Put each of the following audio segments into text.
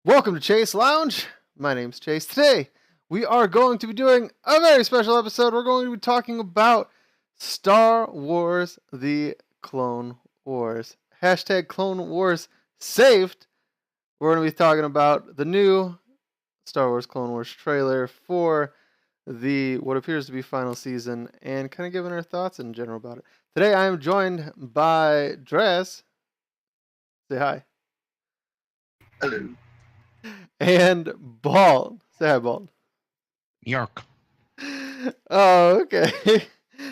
Welcome to Chase Lounge. My name's Chase. Today, we are going to be doing a very special episode. We're going to be talking about Star Wars The Clone Wars. Hashtag Clone Wars saved. We're going to be talking about the new Star Wars Clone Wars trailer for the what appears to be final season and kind of giving our thoughts in general about it. Today, I am joined by Draz. Say hi. Hello. And Bald. Say hi, Bald. York. Oh, okay.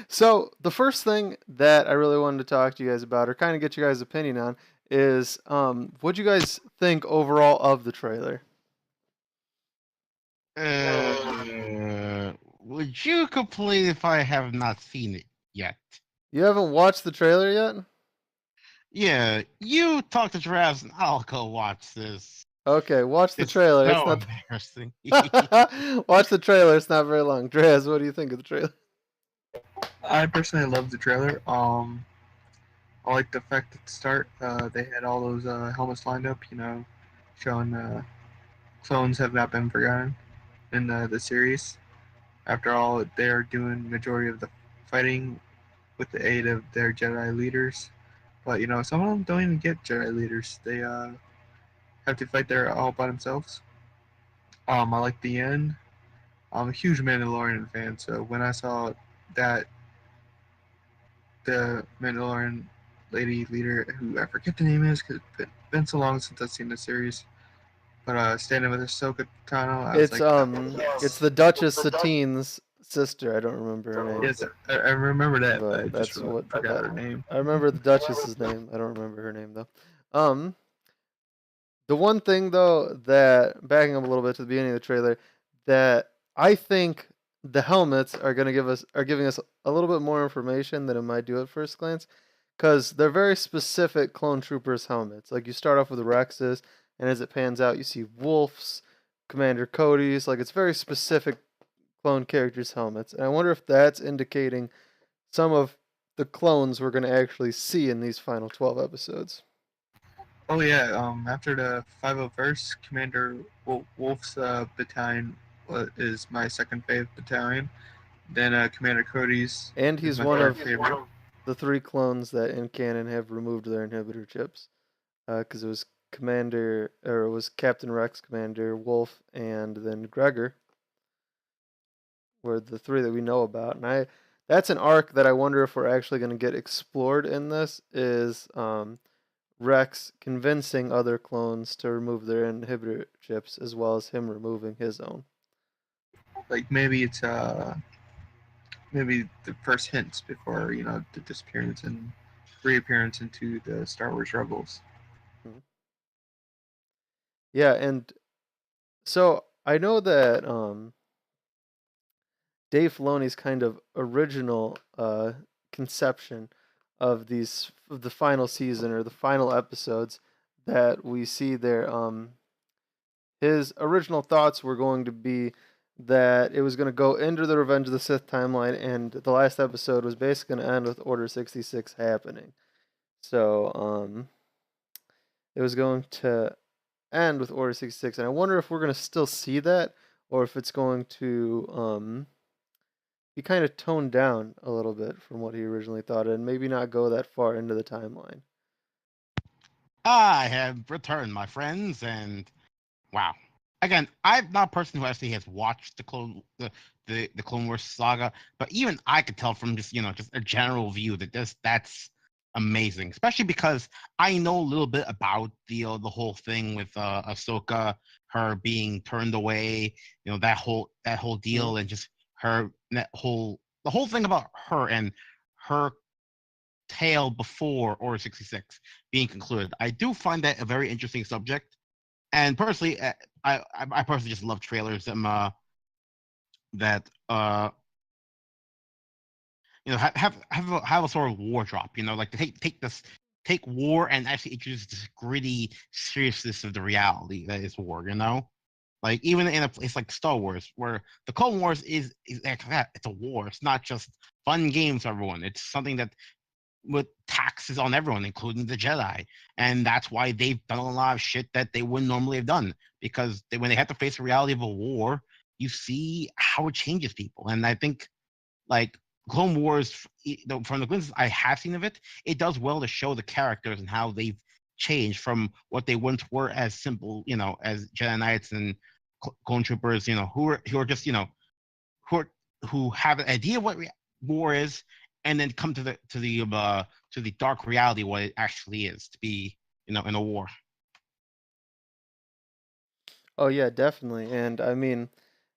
So the first thing that I really wanted to talk to you guys about, or kind of get you guys' opinion on, is what do you guys think overall of the trailer? Would you complain if I have not seen it yet? You haven't watched the trailer yet? Yeah, you talk to Draz and I'll go watch this. Okay, watch the It's trailer. so It's embarrassing. not. Watch the trailer. It's not very long. Draz, what do you think of the trailer? I personally love the trailer. I like the fact at the start they had all those helmets lined up, showing clones have not been forgotten in the series. After all, they're doing majority of the fighting with the aid of their Jedi leaders. But some of them don't even get Jedi leaders. They have to fight there all by themselves. I like the end. I'm a huge Mandalorian fan, so when I saw that the Mandalorian lady leader, who I forget the name is because it's been so long since I've seen the series, but standing with Ahsoka Tano, I was It's the Duchess Satine's sister. I don't remember her name. Yes, I remember that, But but I that's just what forgot her name. I remember the Duchess's name. I don't remember her name though. The one thing though that backing up a little bit to the beginning of the trailer, that I think the helmets are giving us a little bit more information than it might do at first glance, because they're very specific clone troopers helmets. Like you start off with the Rexes, and as it pans out, you see Wolf's, Commander Cody's. Like it's very specific clone characters' helmets, and I wonder if that's indicating some of the clones we're going to actually see in these final 12 episodes. Oh yeah, after the 501st, Commander Wolf's battalion is my second favorite battalion. Then Commander Cody's, and is he's my one third of favorite. the 3 clones that in canon have removed their inhibitor chips, because it was Captain Rex, Commander Wolf, and then Gregor were the 3 that we know about. And that's an arc that I wonder if we're actually going to get explored in this, is Rex convincing other clones to remove their inhibitor chips, as well as him removing his own. Like maybe it's maybe the first hints before the disappearance and reappearance into the Star Wars Rebels. Yeah, and so I know that Dave Filoni's kind of original conception of the final season or the final episodes that we see there, his original thoughts were going to be that it was going to go into the Revenge of the Sith timeline, and the last episode was basically going to end with Order 66 happening. So it was going to end with Order 66, and I wonder if we're going to still see that, or if it's going to be kind of toned down a little bit from what he originally thought, and maybe not go that far into the timeline. I have returned, my friends, and wow. Again, I'm not a person who actually has watched the Clone Wars saga, but even I could tell from just a general view that that's amazing, especially because I know a little bit about the whole thing with Ahsoka, her being turned away, that whole deal, and just the whole thing about her and her tale before Order 66 being concluded. I do find that a very interesting subject, and personally, I personally just love trailers that have a sort of war drop, like to take war and actually introduce this gritty seriousness of the reality that is war, like even in a place like Star Wars, where the Clone Wars is it's a war. It's not just fun games for everyone. It's something that with taxes on everyone, including the Jedi, and that's why they've done a lot of shit that they wouldn't normally have done. Because when they have to face the reality of a war, you see how it changes people. And I think like Clone Wars, from the glimpses I have seen of it, it does well to show the characters and how they've changed from what they once were as simple, as Jedi Knights and clone troopers, who are just, who are, who have an idea what war is, and then come to the dark reality what it actually is to be, in a war. Oh yeah, definitely. And I mean,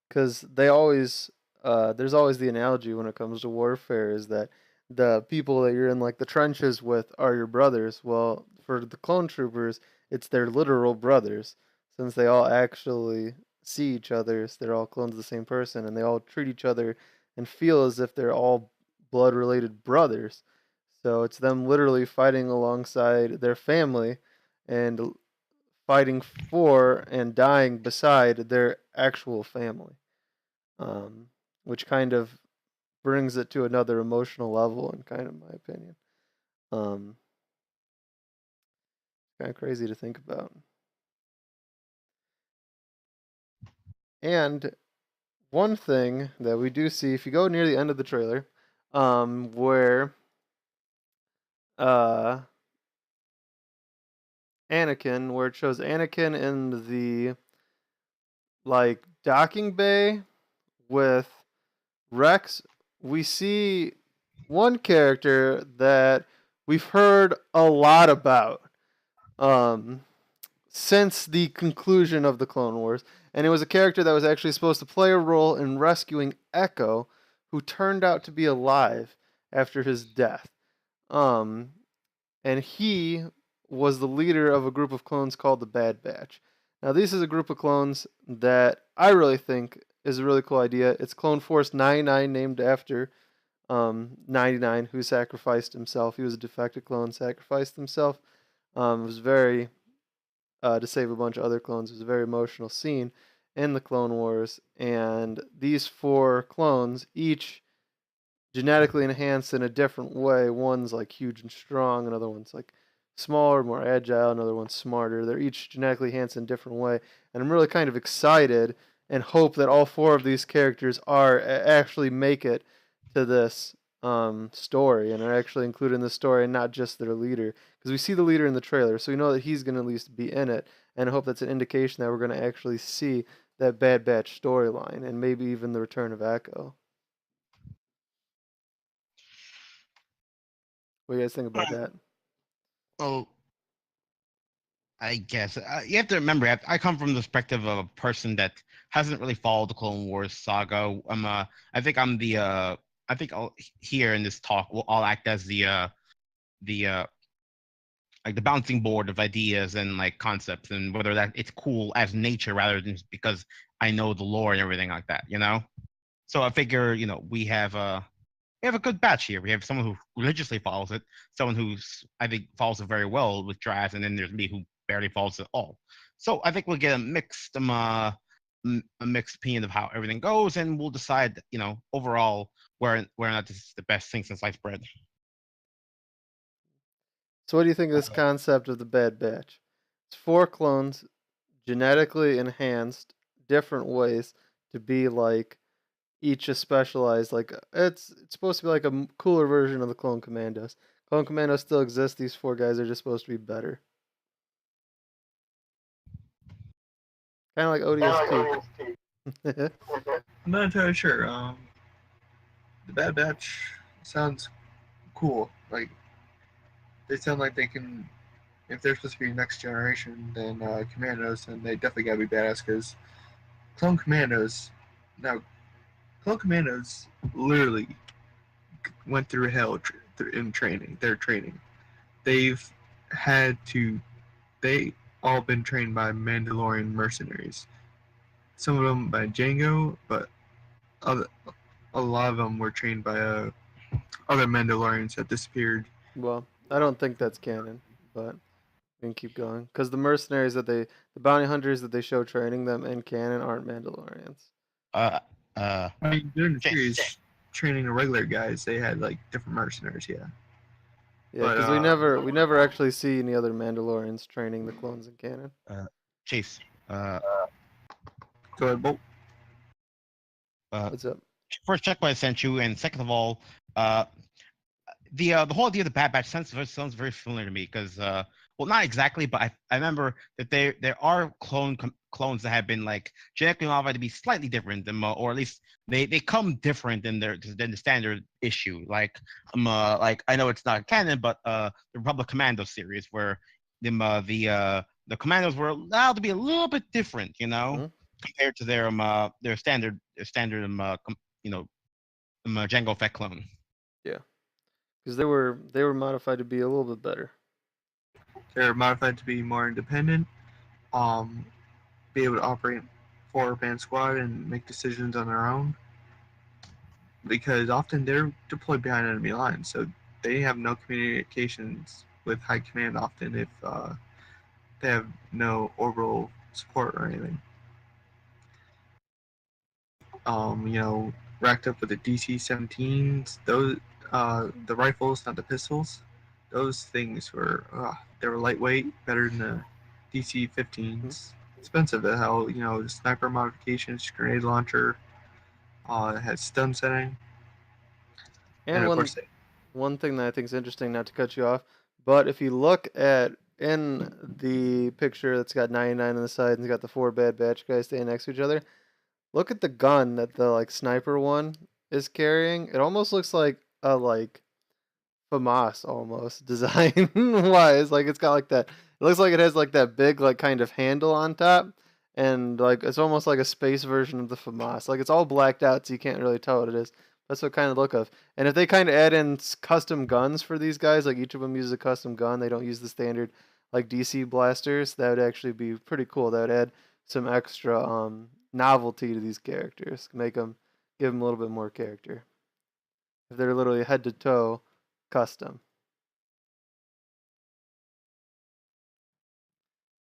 because they always there's always the analogy when it comes to warfare is that the people that you're in like the trenches with are your brothers. Well, for the clone troopers, it's their literal brothers, since they all actually see each other. So they're all clones of the same person, and they all treat each other and feel as if they're all blood related brothers. So it's them literally fighting alongside their family and fighting for and dying beside their actual family, um, which kind of brings it to another emotional level, in kind of my opinion. Um, kind of crazy to think about. And one thing that we do see, if you go near the end of the trailer, where uh, Anakin, where it shows Anakin in the like docking bay with Rex, we see one character that we've heard a lot about um, since the conclusion of the Clone Wars, and it was a character that was actually supposed to play a role in rescuing Echo, who turned out to be alive after his death. Um, and he was the leader of a group of clones called the Bad Batch. Now, this is a group of clones that I really think is a really cool idea. It's Clone Force 99, named after 99, who sacrificed himself. He was a defected clone, sacrificed himself. It was very, to save a bunch of other clones, it was a very emotional scene in the Clone Wars. And these 4 clones, each genetically enhanced in a different way. One's like huge and strong, another one's like smaller, more agile, another one's smarter. They're each genetically enhanced in a different way. And I'm really kind of excited and hope that all 4 of these characters are actually make it to this story and are actually included in the story and not just their leader. Because we see the leader in the trailer, so we know that he's going to at least be in it. And I hope that's an indication that we're going to actually see that Bad Batch storyline and maybe even the return of Echo. What do you guys think about that? Well, I guess you have to remember. I come from the perspective of a person that hasn't really followed the Clone Wars saga. I think I'm the. I think here in this talk, I'll act as the like the bouncing board of ideas and like concepts, and whether that it's cool as nature rather than just because I know the lore and everything like that. So I figure we have a good batch here. We have someone who religiously follows it, someone who's I think follows it very well with Draz, and then there's me who barely follows it at all. So I think we'll get a mixed opinion of how everything goes, and we'll decide, overall where or not this is the best thing since sliced bread. So, what do you think of this concept of the Bad Batch? It's 4 clones, genetically enhanced, different ways to be like each a specialized. Like it's supposed to be like a cooler version of the Clone Commandos. Clone Commandos still exist. These 4 guys are just supposed to be better. Kind of like ODST. I'm not entirely sure. The Bad Batch sounds cool. Like they sound like they can. If they're supposed to be next generation, then Commandos, then they definitely gotta be badass. Because Clone Commandos, now Clone Commandos literally went through hell in training. Their training. They've had to. They all been trained by Mandalorian mercenaries. Some of them by Django, but other, a lot of them were trained by other Mandalorians that disappeared. Well, I don't think that's canon, but we can keep going because the mercenaries the bounty hunters that they show training them in canon aren't Mandalorians. Uh, uh, I mean, during the series, training the regular guys, they had like different mercenaries. Yeah. Yeah, But because we never actually see any other Mandalorians training the clones in canon. Chase. go ahead, Bolt. What's up? First, check what I sent you, and second of all, the whole idea of the Bad Batch sounds very familiar to me because well, not exactly, but I remember that there are clones that have been like genetically modified to be slightly different than or at least they come different than the standard issue. Like I know it's not canon, but the Republic Commando series where the commandos were allowed to be a little bit different, compared to their standard Jango Fett clone. Yeah, because they were modified to be a little bit better. They're modified to be more independent, be able to operate 4-man squad and make decisions on their own. Because often they're deployed behind enemy lines, so they have no communications with high command often if they have no orbital support or anything. Racked up with the DC-17s, those the rifles, not the pistols. Those things were they were lightweight, better than the DC-15s. Expensive as hell, the sniper modifications, grenade launcher, it has stun setting, And of course, one thing that I think is interesting, not to cut you off, but if you look at in the picture that's got 99 on the side and it's got the 4 Bad Batch guys standing next to each other, look at the gun that the like sniper one is carrying. It almost looks like a like FAMAS almost design wise. Like it's got like that. It looks like it has like that big like kind of handle on top, and like it's almost like a space version of the FAMAS. Like it's all blacked out, so you can't really tell what it is. That's what kind of look of. And if they kind of add in custom guns for these guys, like each of them uses a custom gun, they don't use the standard like DC blasters. That would actually be pretty cool. That would add some extra novelty to these characters. Give them a little bit more character. If they're literally head to toe custom.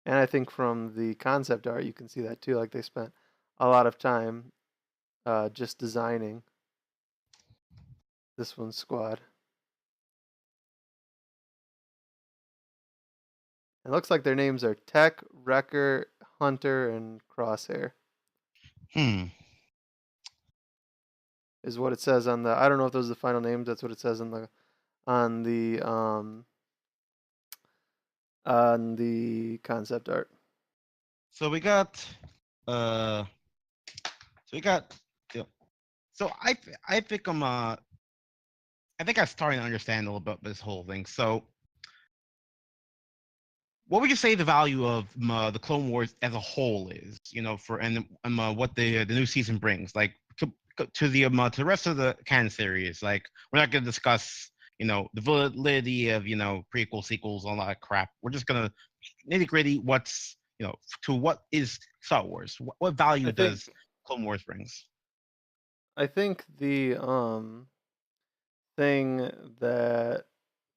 And I think from the concept art, you can see that too. Like they spent a lot of time just designing this one's squad. It looks like their names are Tech, Wrecker, Hunter, and Crosshair. Is what it says on the. I don't know if those are the final names. That's what it says on the concept art. So we got so I think I'm starting to understand a little bit this whole thing. So what would you say the value of the Clone Wars as a whole is, what the new season brings, like to the rest of the canon series? Like we're not going to discuss the validity of prequel, sequels, all that crap. We're just gonna nitty gritty what's to what is Star Wars. What value does Clone Wars brings? I think the thing that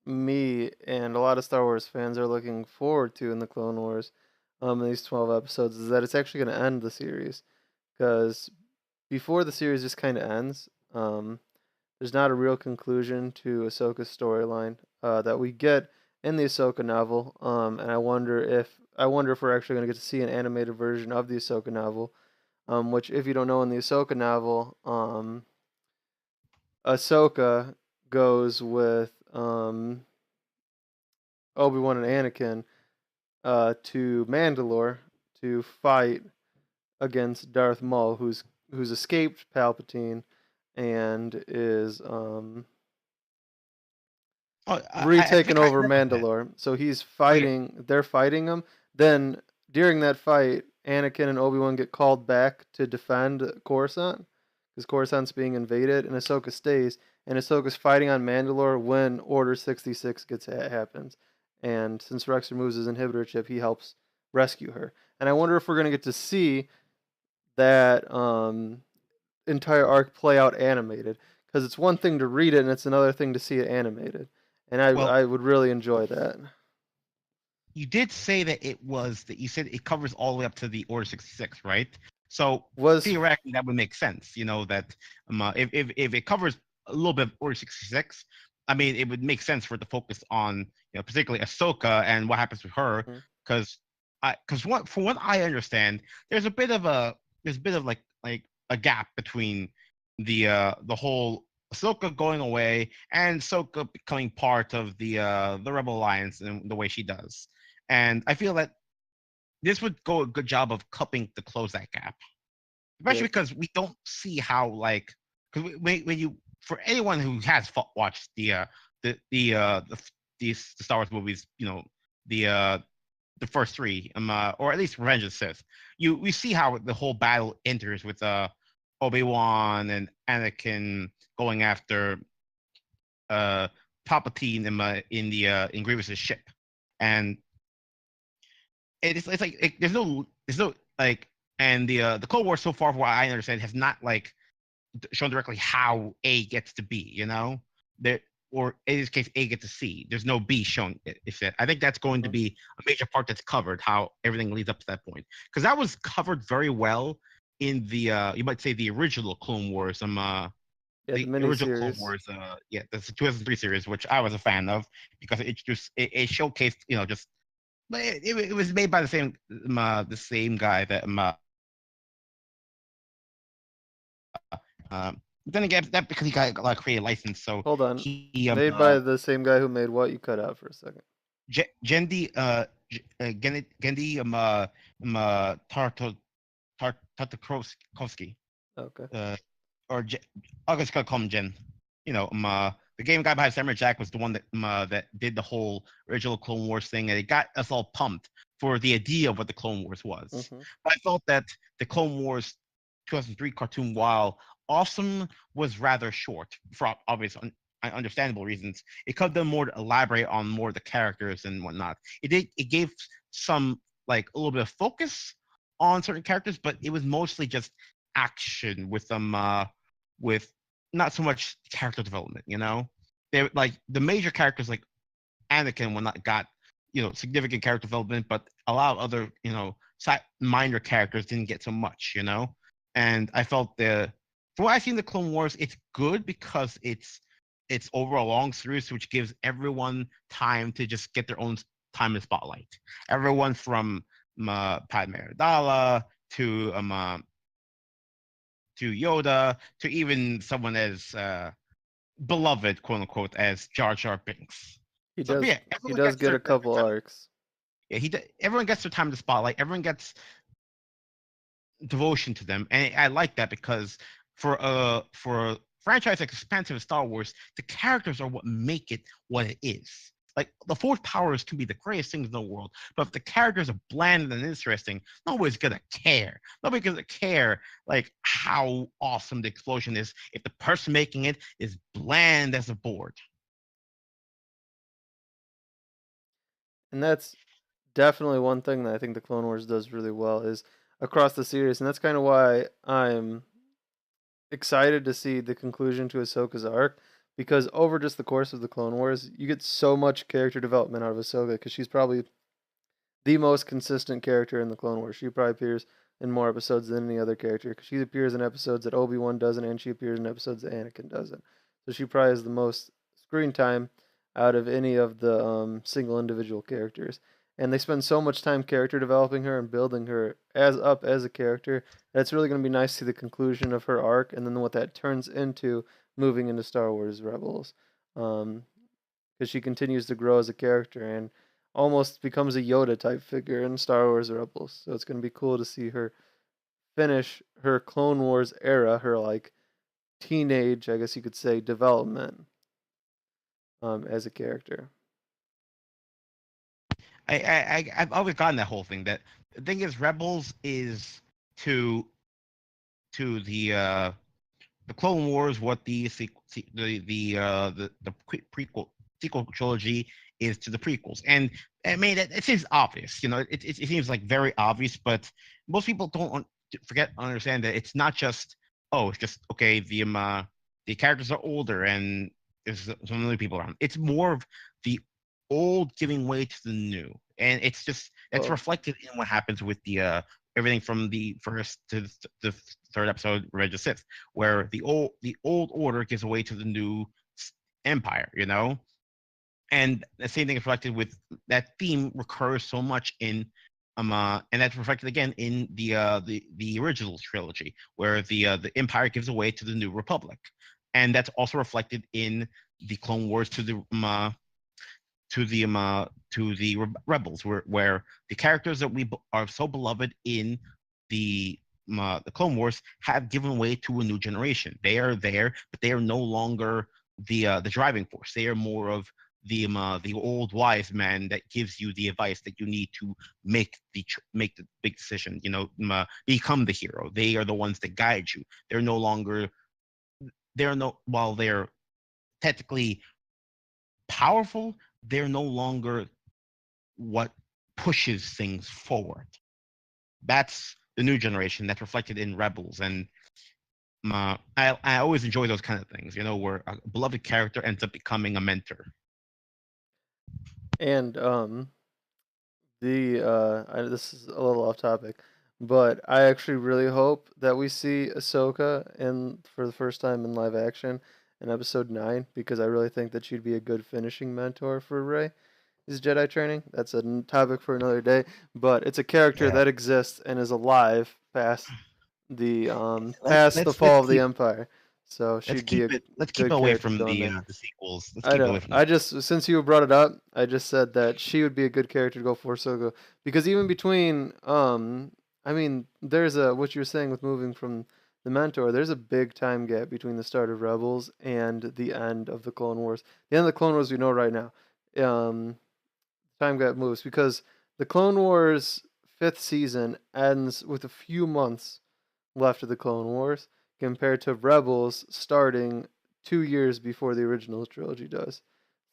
me and a lot of Star Wars fans are looking forward to in the Clone Wars, in these 12 episodes, is that it's actually going to end the series. Because before the series just kind of ends, there's not a real conclusion to Ahsoka's storyline that we get in the Ahsoka novel. And I wonder if we're actually going to get to see an animated version of the Ahsoka novel. Which, if you don't know, in the Ahsoka novel, Ahsoka goes with Obi-Wan and Anakin to Mandalore to fight against Darth Maul, who's escaped Palpatine and is retaken over Mandalore. So he's fighting. They're fighting him. Then during that fight, Anakin and Obi-Wan get called back to defend Coruscant because Coruscant's being invaded, and Ahsoka stays. And Ahsoka's fighting on Mandalore when Order 66 happens. And since Rex removes his inhibitor chip, he helps rescue her. And I wonder if we're gonna get to see that entire arc play out animated, because it's one thing to read it and it's another thing to see it animated. And I would really enjoy that. You did say that you said it covers all the way up to the Order 66, right? So theoretically that would make sense, that if it covers a little bit of Order 66, I mean, it would make sense for it to focus on, particularly Ahsoka and what happens with her, Mhm. because from what I understand, there's a bit of like a gap between the whole Ahsoka going away and Ahsoka becoming part of the Rebel Alliance in the way she does, and I feel that this would go a good job of cupping to close that gap, Yeah. especially because we don't see how like because when you for anyone who has watched the Star Wars movies, the first three, or at least Revenge of the Sith, we see how the whole battle enters with Obi-Wan and Anakin going after Palpatine in Grievous's ship, and it's like there's no like, and the Cold War so far, from what I understand, has not like shown directly how A gets to B. There, or in this case, A gets to C. There's no B shown. If it, I think that's going to Mhm. be a major part that's covered, how everything leads up to that point, because that was covered very well in the you might say the original Clone Wars. Yeah, the The original Clone miniseries. Wars, yeah, the 2003 series, which I was a fan of because it showcased, just but it was made by the same guy that but then again, that because he got like creative license, so Hold on. he Made by the same guy who made what? You cut out for a second. Gendi Gendi Tartakovsky, Okay. uh, or I guess I call him Jen. The game guy behind Samurai Jack was the one that did the whole original Clone Wars thing, and it got us all pumped for the idea of what the Clone Wars was. Hmm. But I felt that the Clone Wars 2003 cartoon, while awesome, was rather short for obvious understandable reasons. It could have done more to elaborate on more of the characters and whatnot. It gave some like a little bit of focus on certain characters, but it was mostly just action with them with not so much character development. They like the major characters like Anakin when not got significant character development, but a lot of other minor characters didn't get so much. And I felt from what I've seen the Clone Wars, it's good because it's over a long series, which gives everyone time to just get their own time in the spotlight. Everyone from Padme Amidala to Yoda to even someone as beloved, quote unquote, as Jar Jar Binks. He So does. yeah, He everyone does gets get a their couple time. arcs. Yeah, everyone gets their time in the spotlight. Everyone gets devotion to them, and I like that because for a franchise like expansive as Star Wars, the characters are what make it what it is. Like the Force powers can be the greatest things in the world, but if the characters are bland and interesting, nobody's gonna care. Nobody's gonna care like how awesome the explosion is if the person making it is bland as a board. And that's definitely one thing that I think the Clone Wars does really well is across the series, and that's kind of why I'm excited to see the conclusion to Ahsoka's arc because over just the course of the Clone Wars, you get so much character development out of Ahsoka because she's probably the most consistent character in the Clone Wars. She probably appears in more episodes than any other character because she appears in episodes that Obi-Wan doesn't, and she appears in episodes that Anakin doesn't. So she probably has the most screen time out of any of the single individual characters. And they spend so much time character developing her and building her as a character that it's really going to be nice to see the conclusion of her arc and then what that turns into moving into Star Wars Rebels. Because she continues to grow as a character and almost becomes a Yoda type figure in Star Wars Rebels. So it's going to be cool to see her finish her Clone Wars era, her like teenage, I guess you could say, development as a character. I've always gotten that whole thing. That the thing is, Rebels is to to the Clone Wars what the prequel sequel trilogy is to the prequels. And I mean, it seems obvious. It seems like very obvious, but most people don't understand that it's not just it's just okay. The characters are older and there's some new people around. It's more of the old giving way to the new, and it's Well, reflected in what happens with the everything from the first to the third episode, Revenge of the Sith, where the old order gives way to the new Empire, and the same thing is reflected with that theme recurs so much in and that's reflected again in the original trilogy where the Empire gives away to the New Republic, and that's also reflected in the Clone Wars to the rebels, where the characters that we are so beloved in the Clone Wars have given way to a new generation. They are there, but they are no longer the driving force. They are more of the old wise man that gives you the advice that you need to make the big decision. Become the hero. They are the ones that guide you. They're no longer while they're technically powerful, they're no longer what pushes things forward. That's the new generation that's reflected in Rebels, and I always enjoy those kind of things, where a beloved character ends up becoming a mentor. And this is a little off topic, but I actually really hope that we see Ahsoka for the first time in live action in Episode 9, because I really think that she'd be a good finishing mentor for Rey. Is Jedi training. That's a topic for another day, but it's a character that exists and is alive past the fall of the Empire. So she'd be a let's keep good it away character from to the go in there. sequels. Let's I keep it know. away from I just since you brought it up, I just said that she would be a good character to go for Ahsoka, because even between I mean, there's what you were saying with moving from the Mentor. There's a big time gap between the start of Rebels and the end of the Clone Wars. The end of the Clone Wars we know right now. Time gap moves because the Clone Wars 5th season ends with a few months left of the Clone Wars, compared to Rebels starting 2 years before the original trilogy does.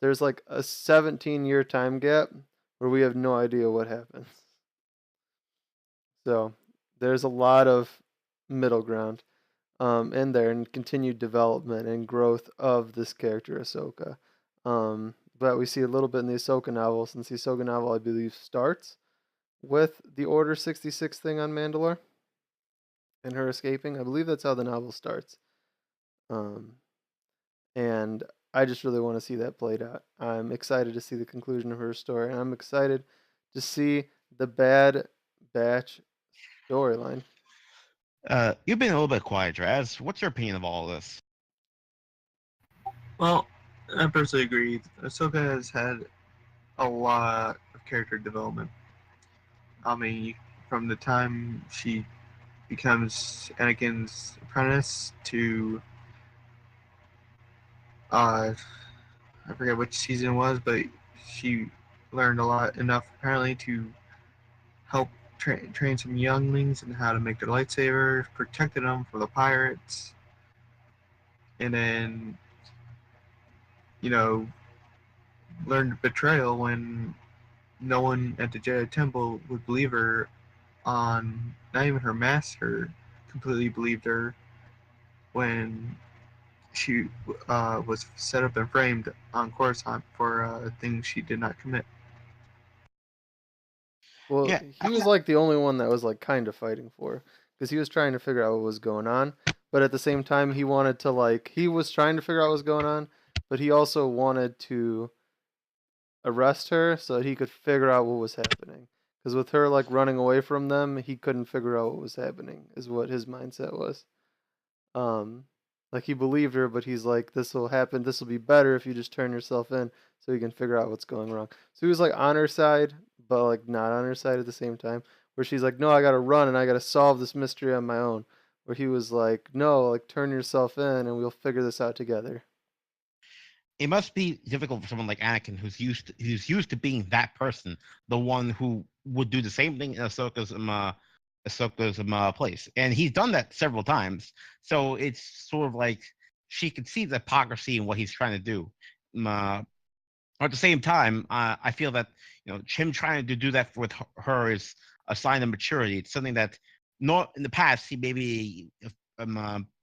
There's like a 17-year time gap where we have no idea what happens. So there's a lot of middle ground in there, and continued development and growth of this character Ahsoka. But we see a little bit in the Ahsoka novel, since the Ahsoka novel, I believe, starts with the Order 66 thing on Mandalore and her escaping. I believe that's how the novel starts. And I just really want to see that played out. I'm excited to see the conclusion of her story, and I'm excited to see the Bad Batch storyline. You've been a little bit quiet, Draz. What's your opinion of all of this? Well, I personally agree. Ahsoka has had a lot of character development. I mean, from the time she becomes Anakin's apprentice to I forget which season it was, but she learned a lot enough apparently to help train some younglings in how to make their lightsabers, protected them from the pirates, and then learned betrayal when no one at the Jedi Temple would believe her on, not even her master completely believed her when she was set up and framed on Coruscant for things she did not commit. Well, Yeah, he was like the only one that was like kind of fighting for, because he was trying to figure out what was going on, but at the same time he wanted to he was trying to figure out what was going on, but he also wanted to arrest her so that he could figure out what was happening. Because with her running away from them, he couldn't figure out what was happening. Is what his mindset was. Um, he believed her, but he's like, "This will happen. This will be better if you just turn yourself in, so you can figure out what's going wrong." So he was on her side, but not on her side at the same time. Where she's like, "No, I gotta run and I gotta solve this mystery on my own." Where he was like, "No, turn yourself in and we'll figure this out together." it must be difficult for someone like Anakin who's used to being that person, the one who would do the same thing in Ahsoka's place, and he's done that several times. So it's sort of like she could see the hypocrisy in what he's trying to do. At the same time, I feel that him trying to do that with her is a sign of maturity. It's something that not in the past he maybe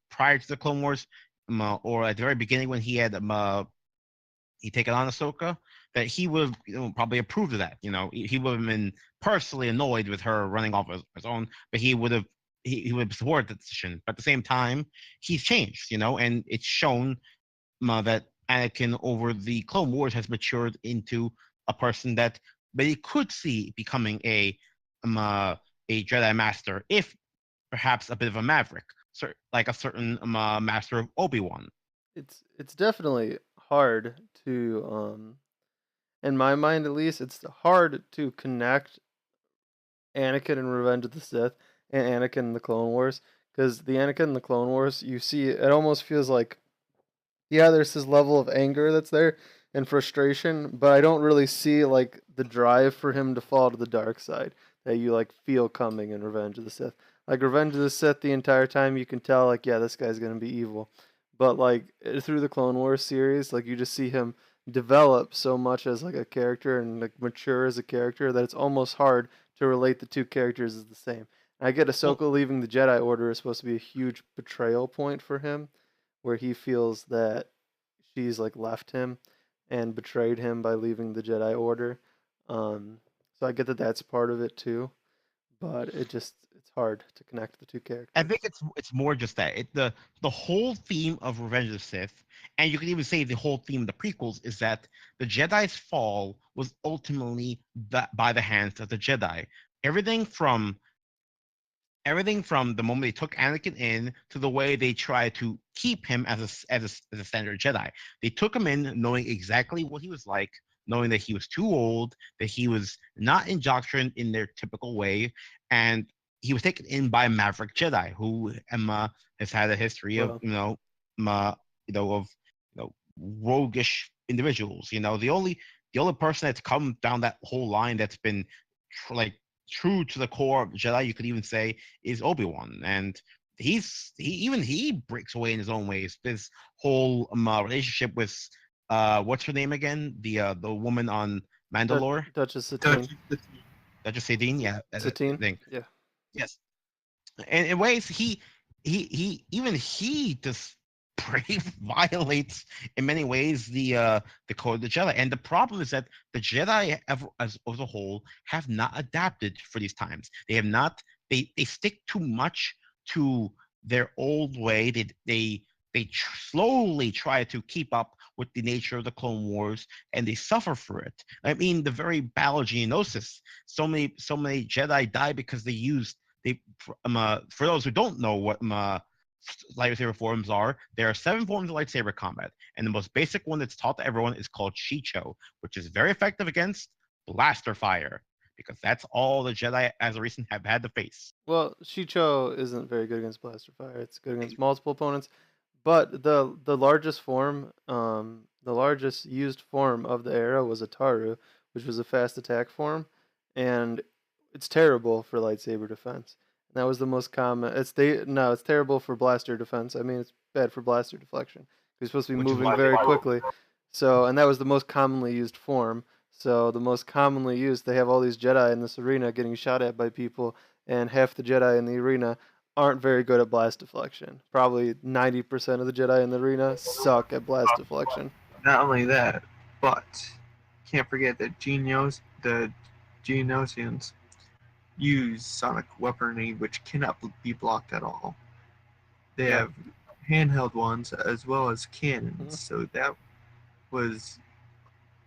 prior to the Clone Wars, or at the very beginning when he had he taken on Ahsoka, that he would have probably approved of that. He would have been personally annoyed with her running off his own, but he would have supported the decision. But at the same time, he's changed, and it's shown that Anakin over the Clone Wars has matured into a person that they could see becoming a Jedi Master, if perhaps a bit of a maverick, like a certain Master of Obi-Wan. It's definitely hard to in my mind at least, it's hard to connect Anakin in Revenge of the Sith and Anakin in the Clone Wars, because the Anakin in the Clone Wars, you see it almost feels like, yeah, there's this level of anger that's there and frustration, but I don't really see like the drive for him to fall to the dark side that you like feel coming in Revenge of the Sith. Like Revenge of the Sith, the entire time you can tell like, yeah, this guy's gonna be evil, but like through the Clone Wars series, like you just see him develop so much as like a character and like mature as a character that it's almost hard to relate the two characters as the same. And I get Well, Ahsoka leaving the Jedi Order is supposed to be a huge betrayal point for him, where he feels that she's like left him and betrayed him by leaving the Jedi Order. So I get that that's part of it too, but it's hard to connect the two I characters. think it's more just that the whole theme of Revenge of the Sith, and you could even say the whole theme of the prequels, is that the Jedi's fall was ultimately by the hands of the Jedi. Everything from everything from the moment they took Anakin in to the way they tried to keep him as a standard Jedi. They took him in knowing exactly what he was like, knowing that he was too old, that he was not indoctrinated in their typical way, and he was taken in by a Maverick Jedi who has had a history of Well, of roguish individuals. The only person that's come down that whole line that's been like true to the core of Jedi, you could even say, is Obi-Wan, and he breaks away in his own ways. This whole relationship with what's her name again? The woman on Mandalore, Duchess Dutch, Satine. Duchess Sadine. Yeah, I Satine. think Yeah. yes. And in ways, he just violates in many ways the code of the Jedi. And the problem is that the Jedi as a whole have not adapted for these times. They have not. They stick too much to their old way. They slowly try to keep up with the nature of the Clone Wars, and they suffer for it. I mean, the very Battle of Geonosis. So many Jedi die because for those who don't know what lightsaber forms are, there are 7 forms of lightsaber combat, and the most basic one that's taught to everyone is called Shicho, which is very effective against blaster fire, because that's all the Jedi as a recent have had to face. Well, Shicho isn't very good against blaster fire. It's good against multiple opponents, but the largest form, the largest used form of the era was a Taru, which was a fast attack form, and it's terrible for lightsaber defense. And that was the most common. It's terrible for blaster defense. I mean, it's bad for blaster deflection. You're supposed to be Which is moving why very they quickly. So, and that was the most commonly used form. So, the most commonly used, they have all these Jedi in this arena getting shot at by people, and half the Jedi in the arena aren't very good at blast deflection. Probably 90% of the Jedi in the arena suck at blast deflection. not only that, but can't forget that the Geonosians use sonic weaponry which cannot be blocked at all. They Yeah. have handheld ones as well as Mhm. cannons, so that was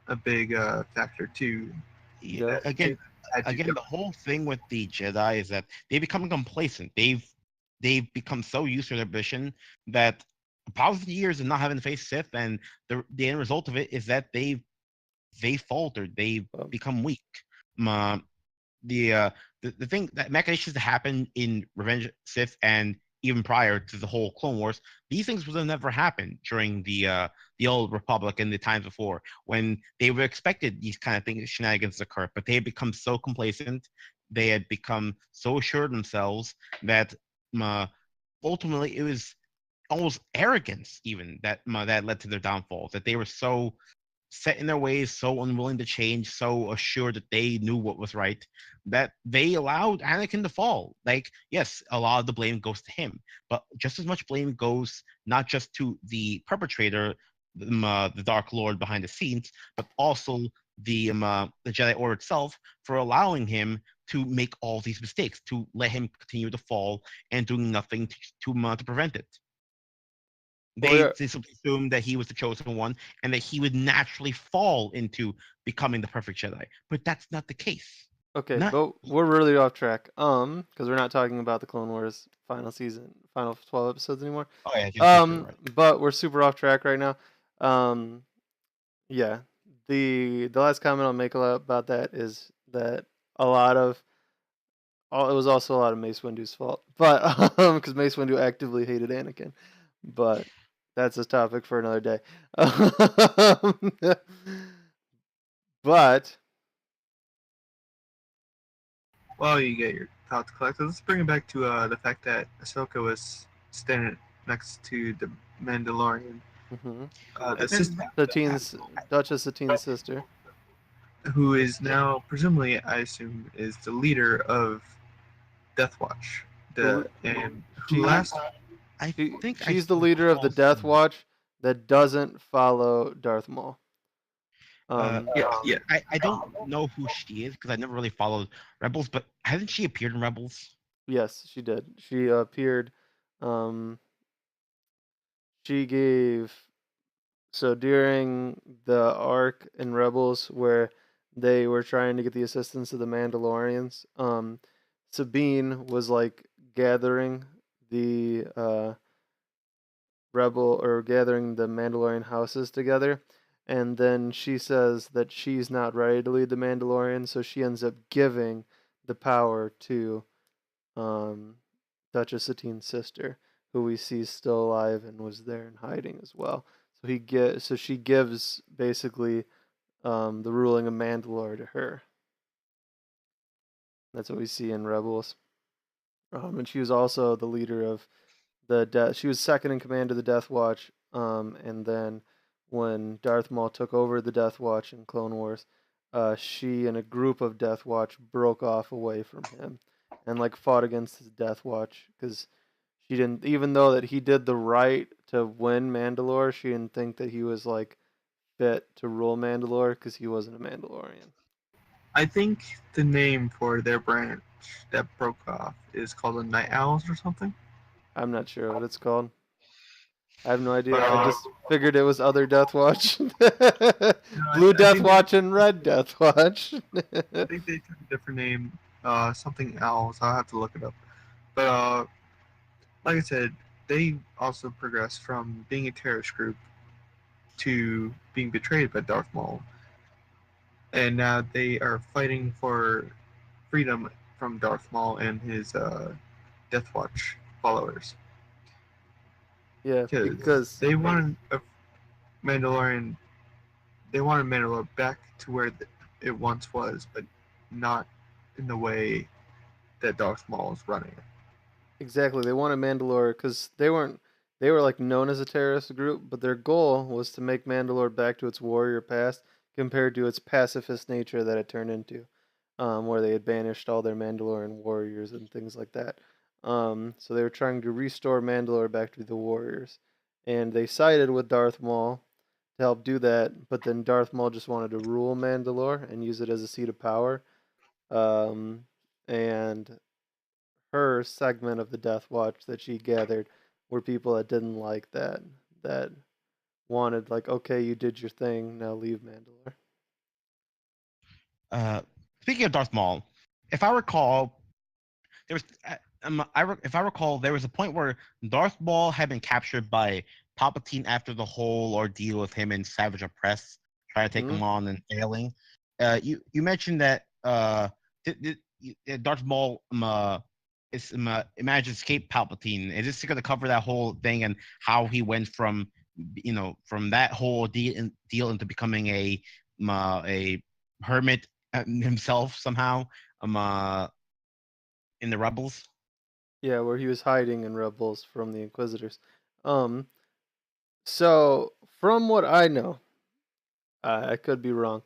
a big factor too. Yeah, Yeah. That again, they had to again, go. the whole thing with the Jedi is that they become complacent. They've become so used to their mission that probably the years of not having to face Sith, and the end result of it is that they faltered. They Well, become weak. Um, the thing that machinations that happen in Revenge of the Sith and even prior to the whole Clone Wars, these things would have never happened during the old Republic and the times before, when they were expected these kind of things, shenanigans to occur, but they had become so complacent, they had become so assured of themselves that uh, ultimately it was almost arrogance even that led to their downfall. That they were so set in their ways, so unwilling to change, so assured that they knew what was right, that they allowed Anakin to fall. Like, yes, a lot of the blame goes to him, but just as much blame goes not just to the perpetrator, the Dark Lord behind the scenes, but also the Jedi Order itself for allowing him to make all these mistakes, to let him continue to fall and doing nothing to prevent it. Well, yeah. They simply assumed that he was the chosen one and that he would naturally fall into becoming the perfect Jedi. But that's not the case. Okay, Not but we're really off track. Because we're not talking about the Clone Wars final season, final 12 episodes anymore. oh yeah, yes, you're right. But we're super off track right now. Um, yeah. The last comment I'll make about that is that a lot of it was also a lot of Mace Windu's fault, but because Mace Windu actively hated Anakin, but that's a topic for another day. But Well, you get your thoughts collected. Let's bring it back to the fact that Ahsoka was standing next to the Mandalorian, mhm. the sister, Satine's Duchess Satine's sister. who is now presumably, I assume, is the leader of Death Watch. The, And who she last? I think I she's the leader of the Death Watch that doesn't follow Darth Maul. Yeah. I don't know who she is because I never really followed Rebels, but hasn't she appeared in Rebels? Yes, she did. She appeared. Um, she gave so during the arc in Rebels where they were trying to get the assistance of the Mandalorians. Sabine was like gathering the gathering the Mandalorian houses together. And then she says that she's not ready to lead the Mandalorian, so she ends up giving the power to um, Duchess Satine's sister, who we see still alive and was there in hiding as well. So she gives basically the ruling of Mandalore to her. That's what we see in Rebels. And she was also the leader of she was second in command of the Death Watch. And then when Darth Maul took over the Death Watch in Clone Wars, she and a group of Death Watch broke off away from him and like fought against his Death Watch because she didn't, even though that he did the right to win Mandalore, she didn't think that he was like fit to rule Mandalore because he wasn't a Mandalorian. I think the name for their branch that broke off is called the Night Owls or something. I'm not sure what it's called. I have no idea. But I just figured it was other Death Watch. no, Blue I Death think Watch and Red Death Watch. I think they took a different name, something else. I'll have to look it up. But like I said, they also progressed from being a terrorist group to being betrayed by Darth Maul, and now they are fighting for freedom from Darth Maul and his Death Watch followers. Yeah, Because because they wanted a Mandalorian, they wanted Mandalore back to where it once was, but not in the way that Darth Maul is running it. exactly they wanted Mandalore because they were like known as a terrorist group, but their goal was to make Mandalore back to its warrior past compared to its pacifist nature that it turned into, where they had banished all their Mandalorian warriors and things like that. So they were trying to restore Mandalore back to the warriors, and they sided with Darth Maul to help do that. But then Darth Maul just wanted to rule Mandalore and use it as a seat of power. Um, and her segment of the Death Watch that she gathered were people that didn't like that wanted like, okay, you did your thing, now leave Mandalore. Uh, Speaking of Darth Maul, if I recall, there was if I recall, there was a point where Darth Maul had been captured by Palpatine after the whole ordeal of him and Savage Opress trying to take him on and failing. You mentioned that Darth Maul managed to escape Palpatine. Is this going to cover that whole thing and how he went from from that whole deal into becoming a hermit himself somehow in the Rebels? Yeah, where he was hiding in Rebels from the Inquisitors. Um, so from what I know, I could be wrong.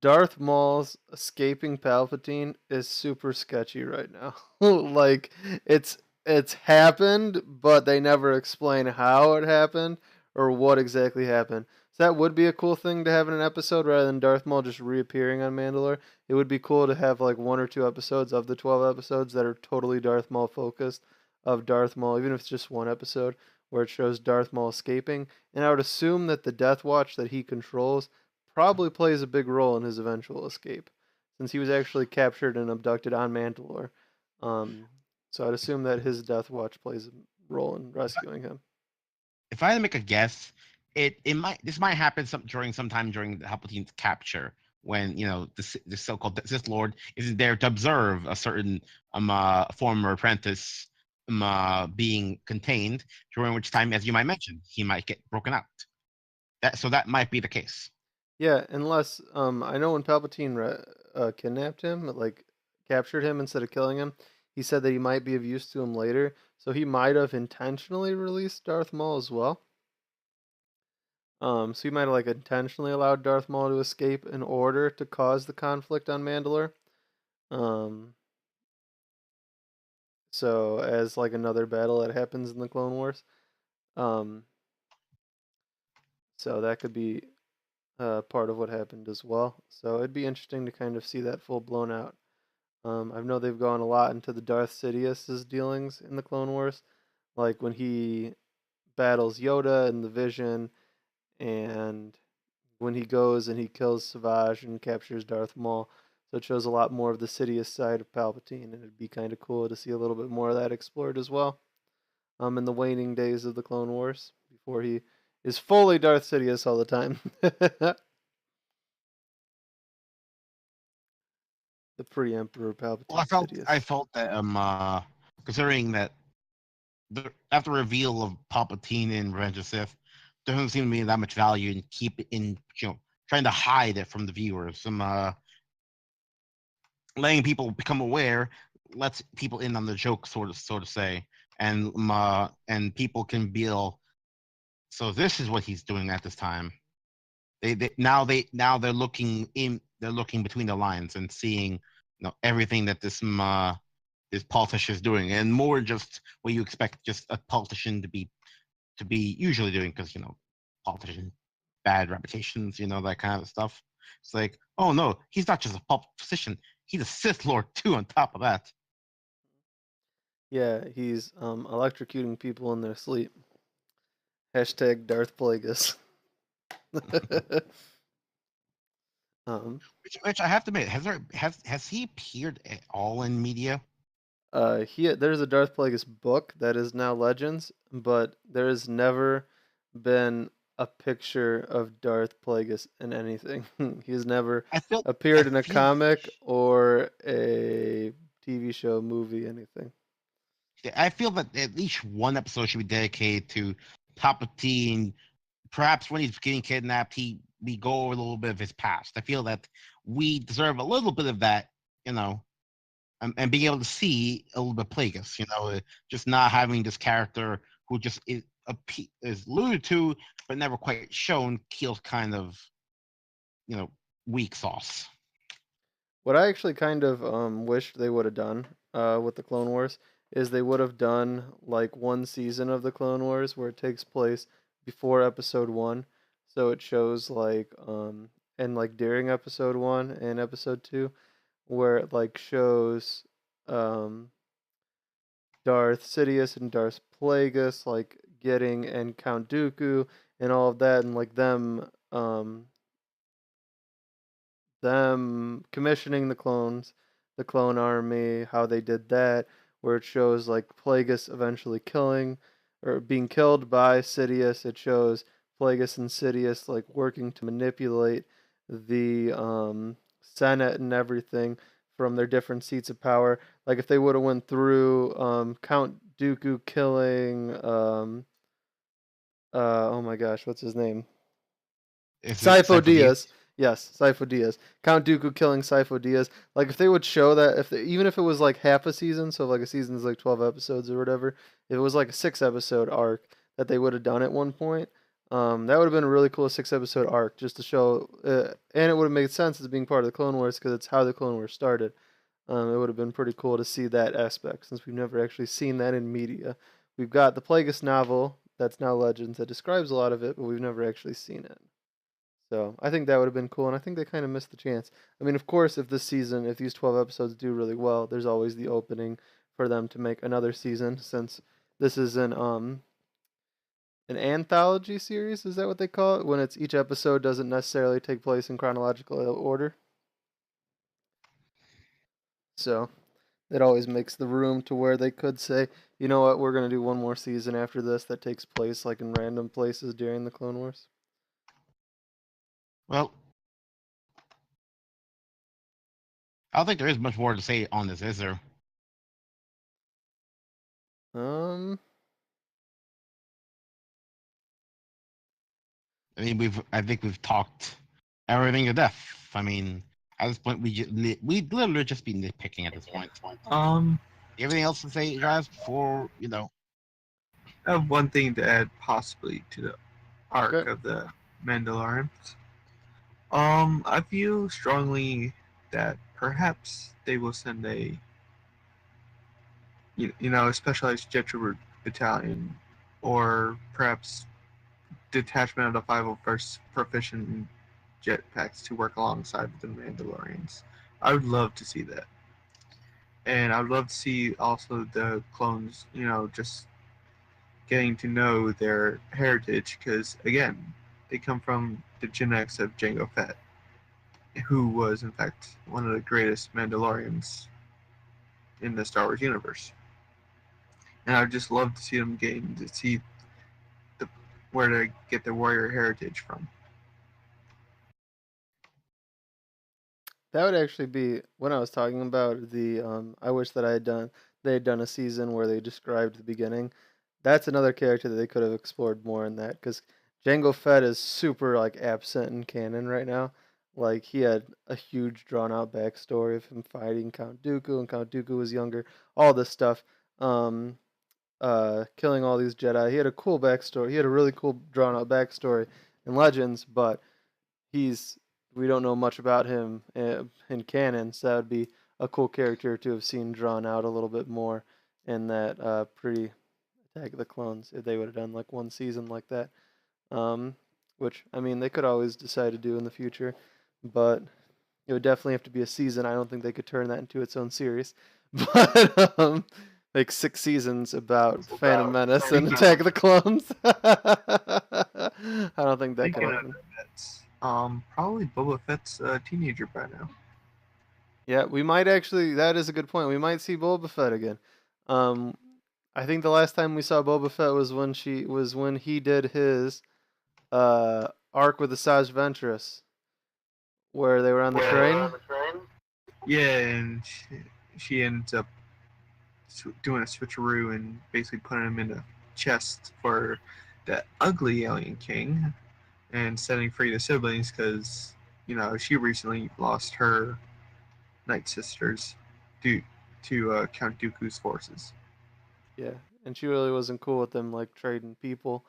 Darth Maul's escaping Palpatine is super sketchy right now. Like it's happened, but they never explain how it happened or what exactly happened. So that would be a cool thing to have in an episode rather than Darth Maul just reappearing on Mandalore. It would be cool to have like one or two episodes of the 12 episodes that are totally Darth Maul focused of Darth Maul, even if it's just one episode where it shows Darth Maul escaping, and I would assume that the Death Watch that he controls probably plays a big role in his eventual escape, since he was actually captured and abducted on Mandalore. Um, so I'd assume that his Death Watch plays a role in rescuing him. If I had to make a guess, this might happen sometime during Palpatine's capture, when the so-called Sith Lord isn't there to observe a certain former apprentice being contained, during which time, as you might mention, he might get broken out. That might be the case. Yeah, unless I know when Palpatine kidnapped him, like captured him instead of killing him, he said that he might be of use to him later. So he might have intentionally released Darth Maul as well. So he might have like intentionally allowed Darth Maul to escape in order to cause the conflict on Mandalore. Um, so as like another battle that happens in the Clone Wars. Um, so that could be part of what happened as well. So it'd be interesting to kind of see that full blown out. I know they've gone a lot into the Darth Sidious's dealings in the Clone Wars, like when he battles Yoda in the Vision, and when he goes and he kills Savage and captures Darth Maul. So it shows a lot more of the Sidious side of Palpatine, and it'd be kind of cool to see a little bit more of that explored as well. In the waning days of the Clone Wars, before he is fully Darth Sidious all the time. The pre-Emperor Well, Palpatine I Sidious. felt that considering that after reveal of Palpatine in Revenge of the Sith, there doesn't seem to be that much value in trying to hide it from the viewers. Letting people become aware lets people in on the joke, sort of say, and people can feel. So this is what he's doing at this time. They're looking in. They're looking between the lines and seeing everything that this politician is doing, and more just what you expect just a politician to be usually doing, because politician bad reputations, that kind of stuff. It's like, oh no, he's not just a politician, he's a Sith Lord too on top of that. Yeah, he's electrocuting people in their sleep. Hashtag Darth Plagueis. um, Which I have to admit, has he appeared at all in media? there's a Darth Plagueis book that is now Legends, but there has never been a picture of Darth Plagueis in anything. He has never I appeared in a feel comic or a TV show, movie, anything. I feel that at least one episode should be dedicated to Palpatine. Perhaps when he's getting kidnapped, we go over a little bit of his past. I feel that we deserve a little bit of that, and being able to see a little bit Plagueis, just not having this character who just is alluded to but never quite shown, feels kind of, weak sauce. What I actually kind of wished they would have done with the Clone Wars is they would have done like one season of the Clone Wars where it takes place before Episode 1, so it shows like and like during Episode 1 and Episode 2, where it like shows um Darth Sidious and Darth Plagueis like getting and Count Dooku and all of that, and like them commissioning the clones, the clone army, how they did that, where it shows like Plagueis eventually killing or being killed by Sidious. It shows Plagueis and Sidious like working to manipulate the Senate and everything from their different seats of power. Like if they would have went through Count Dooku killing oh my gosh, what's his name? Sifo Dyas. Yes, Sifo Dyas. Count Dooku killing Sifo Dyas. Like if they would show that, even if it was like half a season, so like a season is like 12 episodes or whatever, if it was like a 6 episode arc that they would have done at one point, that would have been a really cool 6 episode arc just to show, and it would have made sense as being part of the Clone Wars because it's how the Clone Wars started. It would have been pretty cool to see that aspect since we've never actually seen that in media. We've got the Plagueis novel that's now Legends that describes a lot of it, but we've never actually seen it. So I think that would have been cool, and I think they kind of missed the chance. I mean, of course, if this season, if these 12 episodes do really well, there's always the opening for them to make another season, since this is an an anthology series. Is that what they call it? When it's each episode doesn't necessarily take place in chronological order. So it always makes the room to where they could say, you know what, we're gonna do one more season after this that takes place like in random places during the Clone Wars. Well, I don't think there is much more to say on this, is there? Um, I think we've talked everything to death. I mean, at this point, we literally just be nitpicking at this point. Anything else to say, guys? Before I have one thing to add, possibly to the arc okay. of the Mandalorians. I feel strongly that perhaps they will send a specialized jet trooper battalion, or perhaps detachment of the 501st proficient in jetpacks to work alongside the Mandalorians. I would love to see that, and I would love to see also the clones, just getting to know their heritage, because again, they come from the genetics of Jango Fett, who was in fact one of the greatest Mandalorians in the Star Wars universe. And I'd just love to see them getting to see the where to get their warrior heritage from. That would actually be when I was talking about the. I wish that they had done a season where they described the beginning. That's another character that they could have explored more in that because Jango Fett is super like absent in canon right now. Like he had a huge drawn out backstory of him fighting Count Dooku, and Count Dooku was younger. All this stuff, um, killing all these Jedi. He had a cool backstory. He had a really cool drawn out backstory in Legends, but he's we don't know much about him in canon, so that would be a cool character to have seen drawn out a little bit more in that pre Attack of the Clones if they would have done like one season like that. Um, which I mean they could always decide to do in the future, but it would definitely have to be a season. I don't think they could turn that into its own series, but like 6 seasons about Phantom Menace and Attack of the Clones. I don't think that could Thinking of happen. that's probably Boba Fett's a teenager by now. Yeah, we might actually. That is a good point. We might see Boba Fett again. Um, I think the last time we saw Boba Fett was when he did his arc with the Asajj Ventress, where they were on the train. Yeah, and she ends up doing a switcheroo and basically putting him in a chest for that ugly alien king and setting free the siblings because she recently lost her night sisters due to Count Dooku's forces. Yeah, and she really wasn't cool with them like trading people,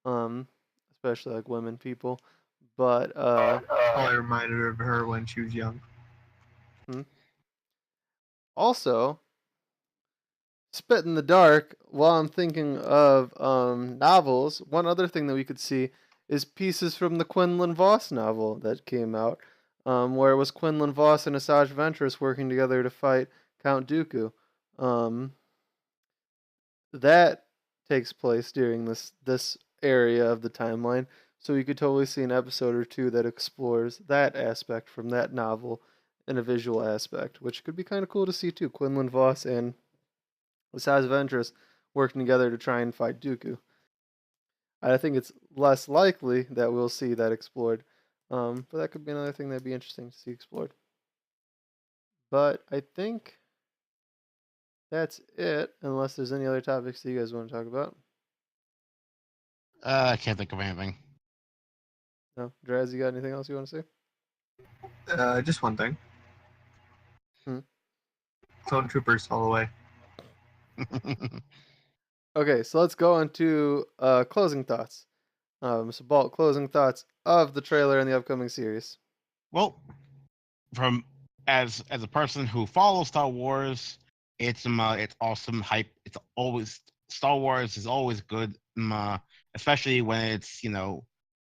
um, especially like women people. But Probably reminded her of her when she was young. hmm. Also, spit in the dark while I'm thinking of novels. One other thing that we could see is pieces from the Quinlan Voss novel that came out, where it was Quinlan Voss and Asajj Ventress working together to fight Count Dooku. Um, that takes place during this area of the timeline, so you could totally see an episode or two that explores that aspect from that novel in a visual aspect, which could be kind of cool to see too. Quinlan Voss and Asajj Ventress working together to try and fight Dooku. I think it's less likely that we'll see that explored, but that could be another thing that'd be interesting to see explored. But I think that's it, unless there's any other topics that you guys want to talk about. I can't think of anything. No, Draz, you got anything else you want to say? Just one thing. Hmm. Clone Troopers all the way. Okay, so let's go into closing thoughts. So Balt, closing thoughts of the trailer and the upcoming series. Well, from as a person who follows Star Wars, it's awesome hype. It's always Star Wars is always good, especially when it's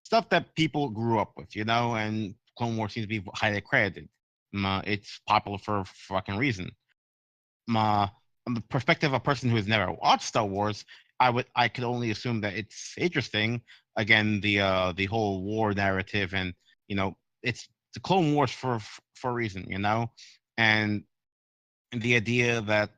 stuff that people grew up with, and Clone Wars seems to be highly credited. It's popular for a fucking reason. From the perspective of a person who has never watched Star Wars, I could only assume that it's interesting. Again, the whole war narrative, and it's the Clone Wars for a reason, and the idea that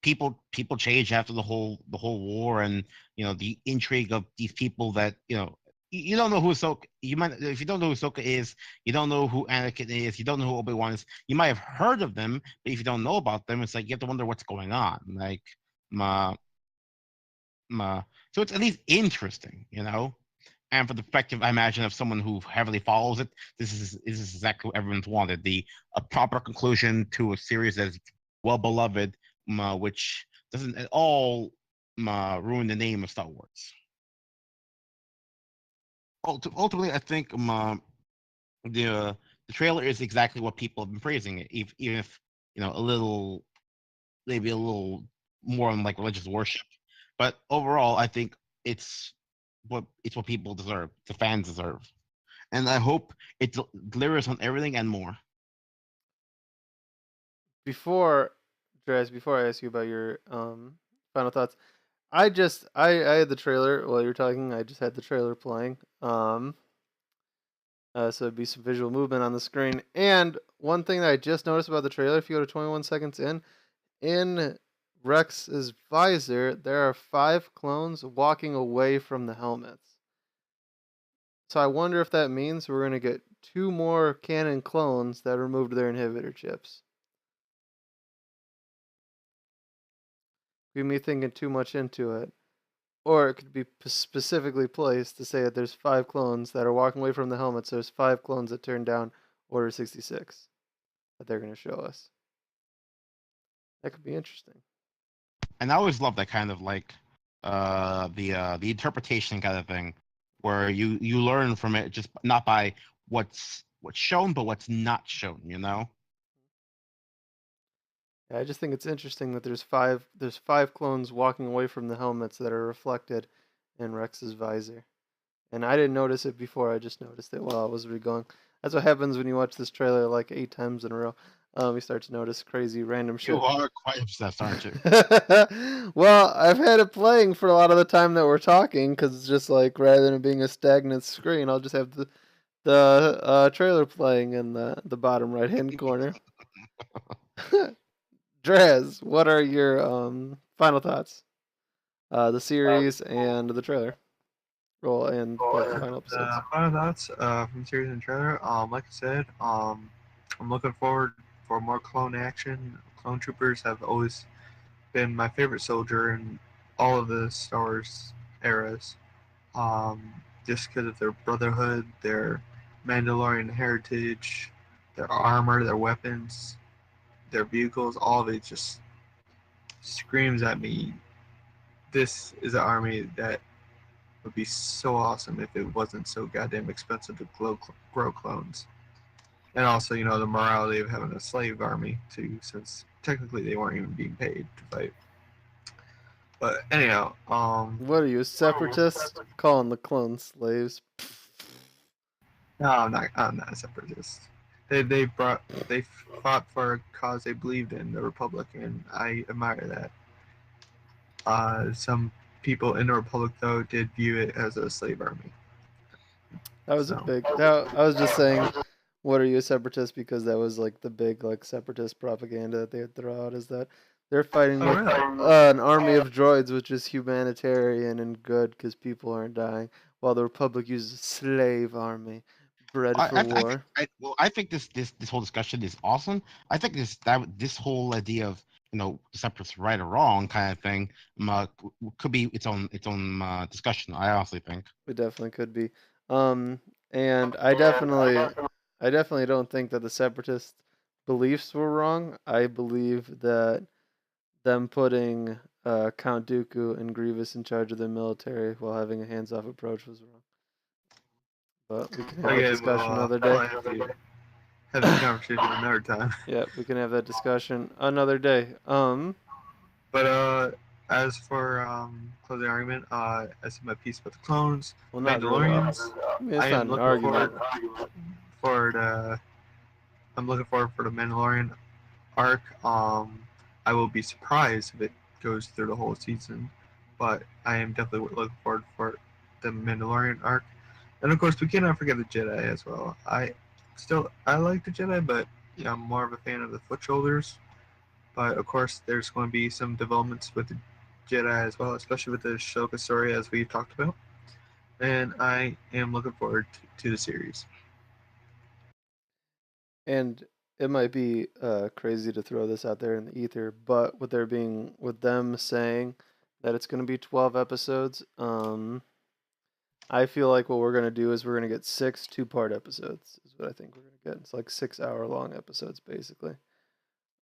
people change after the whole war, and the intrigue of these people that you don't know who Ahsoka. You might, if you don't know who Ahsoka is, you don't know who Anakin is, you don't know who Obi-Wan is. You might have heard of them, but if you don't know about them, it's like you have to wonder what's going on. Like, ma, so it's at least interesting. And for the perspective, I imagine, of someone who heavily follows it, this is exactly what everyone's wanted: a proper conclusion to a series that is well beloved, which doesn't at all ruin the name of Star Wars. Ultimately, I think the trailer is exactly what people have been praising it, even if a little, maybe a little more on like religious worship. But overall, I think it's what people deserve, the fans deserve, and I hope it delivers on everything and more. Before, Draz, before I ask you about your final thoughts, I had the trailer while you were talking. I just had the trailer playing. So it'd be some visual movement on the screen. And one thing that I just noticed about the trailer, if you go to 21 seconds in Rex's visor, there are 5 clones walking away from the helmets. So I wonder if that means we're going to get 2 more canon clones that removed their inhibitor chips. Be me thinking too much into it. Or it could be specifically placed to say that there's 5 clones that are walking away from the helmets. There's 5 clones that turned down Order 66 that they're going to show us. That could be interesting. And I always love that kind of like the interpretation kind of thing, where you learn from it, just not by what's shown, but what's not shown. Yeah, I just think it's interesting that there's five clones walking away from the helmets that are reflected in Rex's visor. And I didn't notice it before, I just noticed it while I was re-going. That's what happens when you watch this trailer like 8 times in a row. You start to notice crazy random shit. You are quite obsessed, aren't you? Well, I've had it playing for a lot of the time that we're talking, because it's just like, rather than it being a stagnant screen, I'll just have the trailer playing in the bottom right hand corner. Draz, what are your final thoughts? The series and the trailer. Roll and the final episodes. Final thoughts from the series and trailer. Like I said, I'm looking forward for more clone action. Clone troopers have always been my favorite soldier in all of the Star Wars eras. Just because of their brotherhood, their Mandalorian heritage, their armor, their weapons, their vehicles, all of it just screams at me. This is an army that would be so awesome if it wasn't so goddamn expensive to grow clones. And also, the morality of having a slave army too, since technically they weren't even being paid to fight. But anyhow, what are you, a separatist? Calling the clones slaves? No, I'm not a separatist. They fought for a cause they believed in, the Republic, and I admire that. Some people in the Republic, though, did view it as a slave army. That was a big. I was just saying, what are you, a separatist? Because that was like the big like separatist propaganda that they would throw out, is that they're fighting with an army of droids, which is humanitarian and good because people aren't dying, while the Republic uses a slave army bred for war. I think this whole discussion is awesome. I think this whole idea of the separatists right or wrong kind of thing could be its own discussion. I honestly think it definitely could be. And I definitely don't think that the separatist beliefs were wrong. I believe that them putting Count Dooku and Grievous in charge of the military while having a hands-off approach was wrong. But we can have that discussion another day. Have this conversation another time. Yeah, we can have that discussion another day. But as for closing argument, I said my piece about the clones, well, not Mandalorians. Really. I mean, it's not an argument. I'm looking forward for the Mandalorian arc. I will be surprised if it goes through the whole season. But I am definitely looking forward for the Mandalorian arc, and of course we cannot forget the Jedi as well. I like the Jedi, but I'm more of a fan of the foot shoulders. But of course, there's going to be some developments with the Jedi as well, especially with the Ahsoka story as we talked about. And I am looking forward to the series. And it might be crazy to throw this out there in the ether, but with them saying that it's going to be 12 episodes, I feel like what we're going to do is we're going to get 6 2-part episodes. Is what I think we're going to get. It's like 6-hour long episodes, basically.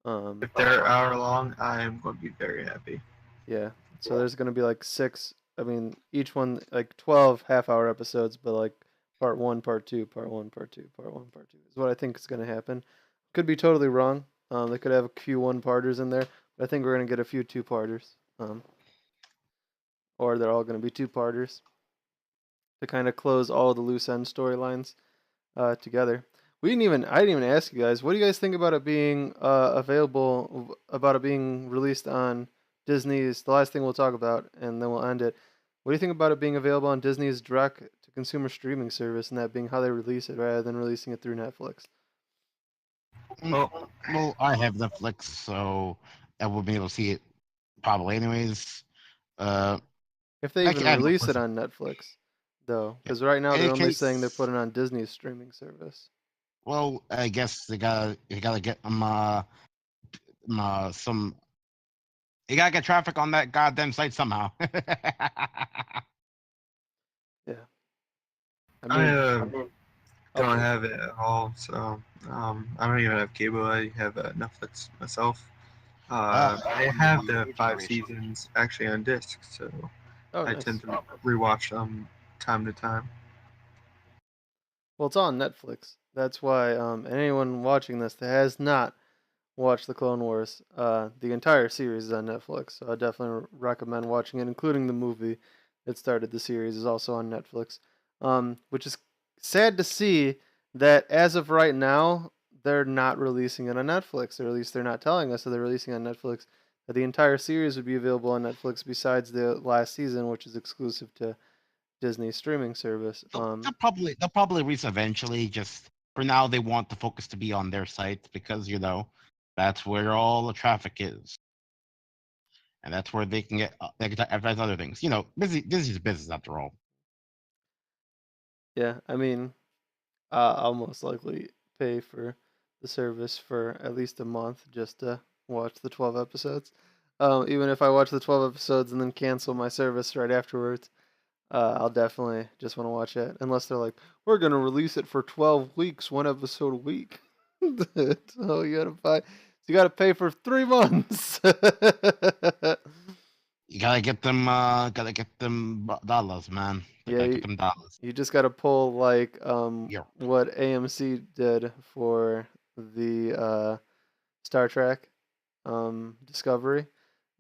If they're hour long, I am going to be very happy. Yeah. So there's going to be like 6. I mean, each one like 12 half-hour episodes, but like part 1, part 2, part 1, part 2, part 1, part 2 is what I think is going to happen. Could be totally wrong. They could have a few 1-parters in there, but I think we're going to get a few 2-parters. Or they're all going to be 2-parters to kind of close all the loose end storylines together. I didn't even ask you guys. What do you guys think about it being available? About it being released on Disney's? The last thing we'll talk about, and then we'll end it. What do you think about it being available on Disney's direct-to-consumer streaming service, and that being how they release it rather than releasing it through Netflix? Well, I have Netflix, so I will be able to see it probably anyways. If they even release it on Netflix, though, because right now they're only saying they're putting it on Disney's streaming service. Well, I guess they gotta get them some. You gotta get traffic on that goddamn site somehow. Yeah. I don't have it at all, so I don't even have cable. I have Netflix myself. I have the 5 seasons actually on disc, so I tend to rewatch them time to time. Well, it's on Netflix. That's why anyone watching this that has not watched the Clone Wars, the entire series is on Netflix. So I definitely recommend watching it, including the movie that started the series is also on Netflix. Which is sad to see that as of right now, they're not releasing it on Netflix, or at least they're not telling us that they're releasing it on Netflix. That the entire series would be available on Netflix besides the last season, which is exclusive to Disney streaming service. They'll probably release eventually. Just for now, they want the focus to be on their site because that's where all the traffic is, and that's where they can advertise other things. Disney's business after all. Yeah, I mean, I'll most likely pay for the service for at least a month just to watch the 12 episodes. Even if I watch the 12 episodes and then cancel my service right afterwards, I'll definitely just want to watch it. Unless they're like, we're going to release it for 12 weeks, 1 episode a week. So you got to pay for 3 months. You gotta get them dollars, man. Get them dollars. You just gotta pull like what AMC did for the Star Trek Discovery.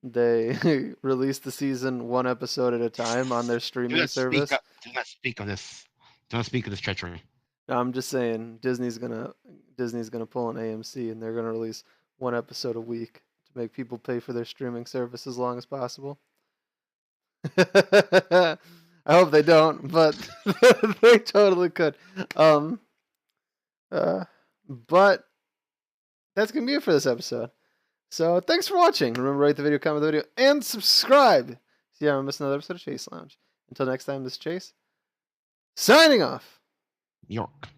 They released the season 1 episode at a time on their streaming service. Do not speak of this. Do not speak of this treachery. No, I'm just saying Disney's gonna pull an AMC and they're gonna release 1 episode a week to make people pay for their streaming service as long as possible. I hope they don't, but they totally could. But that's gonna be it for this episode. So thanks for watching. Remember, rate the video, comment the video, and subscribe. See, I'm missing another episode of Chase Lounge. Until next time, this is Chase signing off. York.